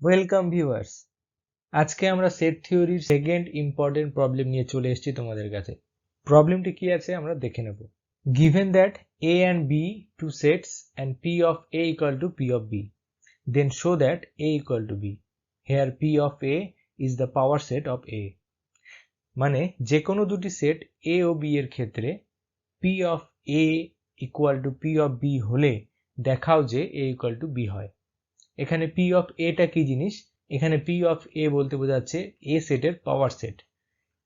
Welcome viewers. আজকে আমরা set থিওরির সেকেন্ড ইম্পর্টেন্ট প্রবলেম নিয়ে চলে এসেছি তোমাদের কাছে। প্রবলেমটি কি আছে আমরা দেখে নেব। Given that A and B two sets and P of A equal to P of B, then show that A equal to B. Here P of A is the power set of A. মানে যে কোনো দুটি set A O B এর ক্ষেত্রে P of A equal to P of B হলে দেখাও যে A equal to B হয়। এখানে P of A টা কি জিনিস? এখানে P of A বলতে বোঝাচ্ছে A সেটের পাওয়ার সেট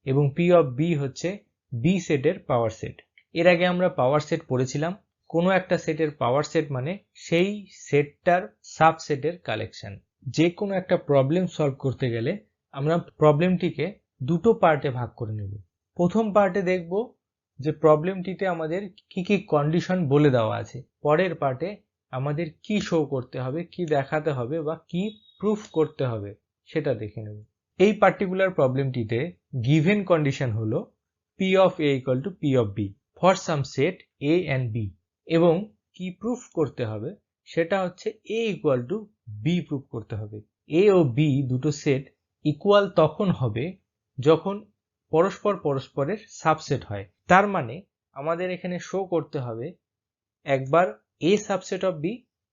এবং P of B হচ্ছে B সেটের পাওয়ার সেট। এর আগে আমরা পাওয়ার সেট পড়েছিলাম। কোনো একটা সেটের পাওয়ার সেট মানে সেই সেটটার সাবসেটের কালেকশন। যে কোনো একটা প্রবলেম সলভ করতে গেলে আমরা প্রবলেমটিকে দুটো পার্টে ভাগ করে নেব। প্রথম পার্টে দেখব যে প্রবলেমটিতে আমাদের কি কি কন্ডিশন বলে দেওয়া আছে। পরের পার্টে আমাদের কি শো করতে হবে, কি দেখাতে হবে বা কি প্রুফ করতে হবে সেটা দেখে নেব। এই পার্টিকুলার প্রবলেমটিতে গিভেন কন্ডিশন হলো P of A equal to P of B for some set A and B এবং কি প্রুফ করতে হবে সেটা হচ্ছে A equal to B proof করতে হবে। A ও B দুটো সেট ইকুয়াল তখন হবে যখন পরস্পরের সাবসেট হয়। তার মানে আমাদের এখানে শো করতে হবে একবার A সাবসেট অফ B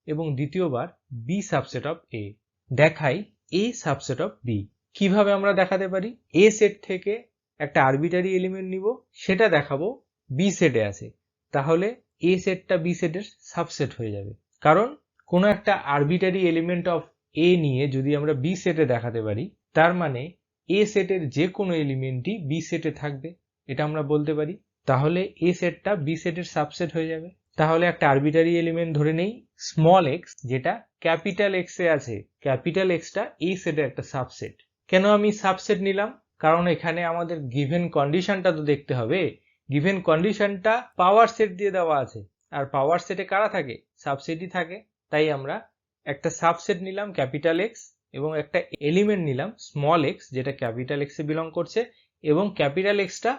এবং দ্বিতীয়বার B সাবসেট অফ A। দেখাই A সাবসেট অফ B। কিভাবে আমরা দেখাতে পারি? A সেট থেকে একটা আরবিটারি এলিমেন্ট নিব, সেটা দেখাবো B সেটে আছে, তাহলে A সেটটা B সেটের সাবসেট হয়ে যাবে। কারণ কোনো একটা আরবিটারি এলিমেন্ট অফ A নিয়ে যদি আমরা B সেটে দেখাতে পারি, তার মানে A সেটের যে কোনো এলিমেন্টই B সেটে থাকবে, এটা আমরা বলতে পারি। তাহলে A সেটটা B সেটের সাবসেট হয়ে যাবে। তাহলে একটা আরবিটারি এলিমেন্ট ধরে নেই স্মল এক্স, যেটা ক্যাপিটাল এক্স এ আছে। ক্যাপিটাল এক্সটা এই সেটের একটা সাবসেট। কেন আমি সাবসেট নিলাম? কারণ এখানে আমাদের গিভেন কন্ডিশনটা তো দেখতে হবে। গিভেন কন্ডিশনটা পাওয়ার সেট দিয়ে দেওয়া আছে, আর পাওয়ার সেটে কারা থাকে? সাবসেটই থাকে। তাই আমরা একটা সাবসেট নিলাম ক্যাপিটাল এক্স এবং একটা এলিমেন্ট নিলাম স্মল এক্স, যেটা ক্যাপিটাল এক্স এ বিলং করছে এবং ক্যাপিটাল এক্সটা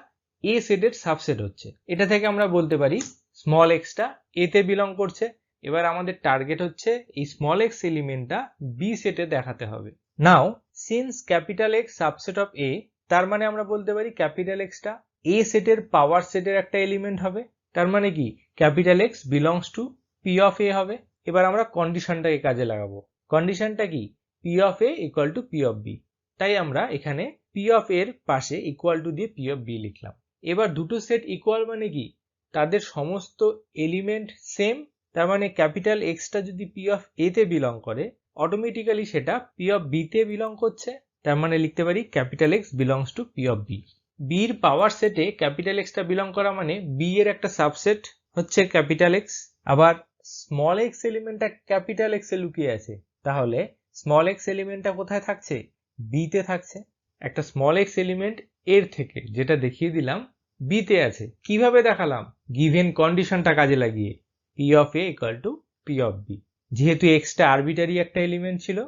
এ সেটের সাবসেট হচ্ছে। এটা থেকে আমরা বলতে পারি স্মল এক্সটা এ তে বিলং করছে। এবার আমাদের টার্গেট হচ্ছে এই স্মল এক্স এলিমেন্টটা বি সেটে দেখাতে হবে। Now since capital X subset of A, তার মানে আমরা বলতে পারি ক্যাপিটাল এক্সটা এ সেটের পাওয়ার সেটের একটা এলিমেন্ট হবে। তার মানে কি capital X belongs to P of A হবে। এবার আমরা কন্ডিশনটাকে কাজে লাগাবো। কন্ডিশনটা কি? P of A equal to P of B. তাই আমরা এখানে পি অফ এর পাশে ইকুয়াল টু দিয়ে পি অফ বি লিখলাম। এবার দুটো সেট ইকুয়াল মানে কি? তাদের সমস্ত এলিমেন্ট সেম। তার মানে ক্যাপিটাল এক্সটা যদি পি অফ এ তে বিলং করে, অটোমেটিক্যালি সেটা পি অফ বি তে বিলং করছে। তার মানে লিখতে পারি capital X belongs to P of B. B এর পাওয়ার সেটে ক্যাপিটাল এক্সটা বিলং করা মানে বি এর একটা সাবসেট হচ্ছে ক্যাপিটাল এক্স। আবার স্মল এক্স এলিমেন্টটা ক্যাপিটাল এক্স এ লুকিয়ে আছে, তাহলে স্মল এক্স এলিমেন্টটা কোথায় থাকছে? বি তে থাকছে। একটা স্মল এক্স এলিমেন্ট এর থেকে, যেটা দেখিয়ে দিলাম, বি তে আছে। কিভাবে দেখালাম? গিভেন কন্ডিশনটা কাজে লাগিয়ে P of A equal to P of B. যেহেতু এক্সটা আরবিটারি একটা এলিমেন্ট ছিল,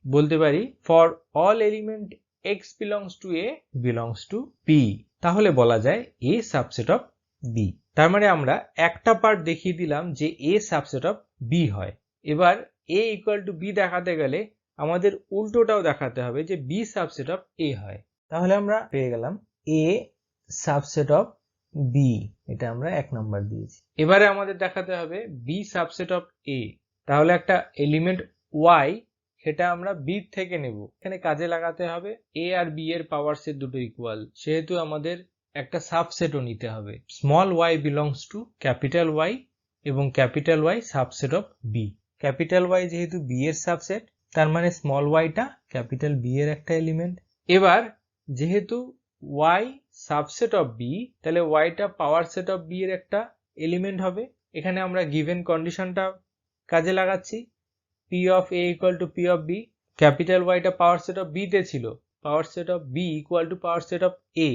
বলতে পারি for all element X belongs to A belongs to B. তাহলে বলা যায় এ সাবসেট অফ বি। তার মানে আমরা একটা পার্ট দেখিয়ে দিলাম যে এ সাবসেট অফ বি হয়। এবার এ ইকুয়াল টু বি দেখাতে গেলে আমাদের উল্টোটাও দেখাতে হবে যে বি সাবসেট অফ এ হয়। তাহলে আমরা পেয়ে গেলাম এ সাবসেট অফ বি, এটা আমরা 1 নাম্বার দিয়েছি। এবারে আমাদের দেখাতে হবে বি সাবসেট অফ এ। তাহলে একটা এলিমেন্ট ওয়াই, সেটা আমরা বি থেকে নেব। এখানে কাজে লাগাতে হবে এ আর বি এর পাওয়ার সেট দুটো ইকুয়াল, সেহেতু আমাদের একটা সাবসেটও নিতে হবে। Small Y belongs to capital Y এবং capital Y subset of B. Capital Y যেহেতু বি এর সাবসেট, তার মানে স্মল ওয়াইটা ক্যাপিটাল বি এর একটা এলিমেন্ট। এবার যেহেতু ওয়াই সাবসেট অফ বি, তাহলে ওয়াইটা পাওয়ার সেট অফ বি এর একটা এলিমেন্ট হবে। এখানে আমরা গিভেন কন্ডিশনটা কাজে লাগাচ্ছি P of A equal to P of B. Capital ওয়াইটা পাওয়ার সেট অফ বি তে ছিল, power set of B equal to power set of A.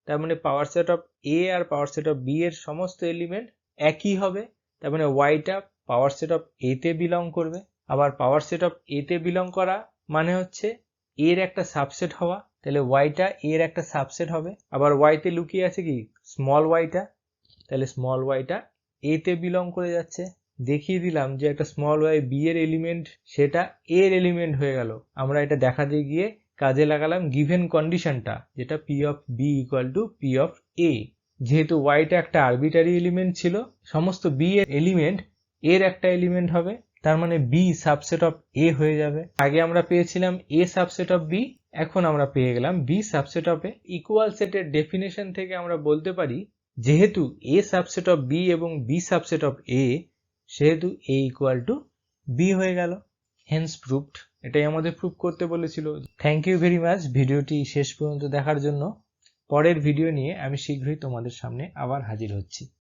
তার মানে পাওয়ার সেট অফ এ আর পাওয়ার সেট অফ বি এর সমস্ত element একই হবে। তার মানে ওয়াইটা পাওয়ার সেট অফ এ তে বিলং করবে। আবার পাওয়ার সেট অফ এ তে বিলং করা মানে হচ্ছে এর একটা সাবসেট হওয়া, তাহলে ওয়াইটা এর একটা সাবসেট হবে। আবার ওয়াইতে লুকিয়ে আছে কি? স্মল ওয়াইটা, তাহলে স্মল ওয়াইটা এ তে বিলং করে যাচ্ছে। দেখিয়ে দিলাম যে একটা স্মল ওয়াই বি এর এলিমেন্ট সেটা এ এর এলিমেন্ট হয়ে গেল। আমরা এটা দেখাতে গিয়ে কাজে লাগালাম গিভেন কন্ডিশনটা, যেটা P of B equal to P of A. যেহেতু ওয়াইটা একটা আরবিটারি এলিমেন্ট ছিল, সমস্ত বি এর এলিমেন্ট এর একটা এলিমেন্ট হবে, তার মানে বি সাবসেট অফ এ হয়ে যাবে। আগে আমরা পেয়েছিলাম এ সাবসেট অফ বি, এখন আমরা পেয়ে গেলাম B subset of A. Equal সেটের ডেফিনেশন থেকে আমরা বলতে পারি যেহেতু এ সাবসেট অফ বি এবং বি সাবসেট অফ এ, সেহেতু এ ইকুয়াল টু বি হয়ে গেল। Hence proved. এটাই আমাদের প্রুভ করতে বলেছিল। থ্যাংক ইউ ভেরি মাচ ভিডিওটি শেষ পর্যন্ত দেখার জন্য। পরের ভিডিও নিয়ে আমি শীঘ্রই তোমাদের সামনে আবার হাজির হচ্ছি।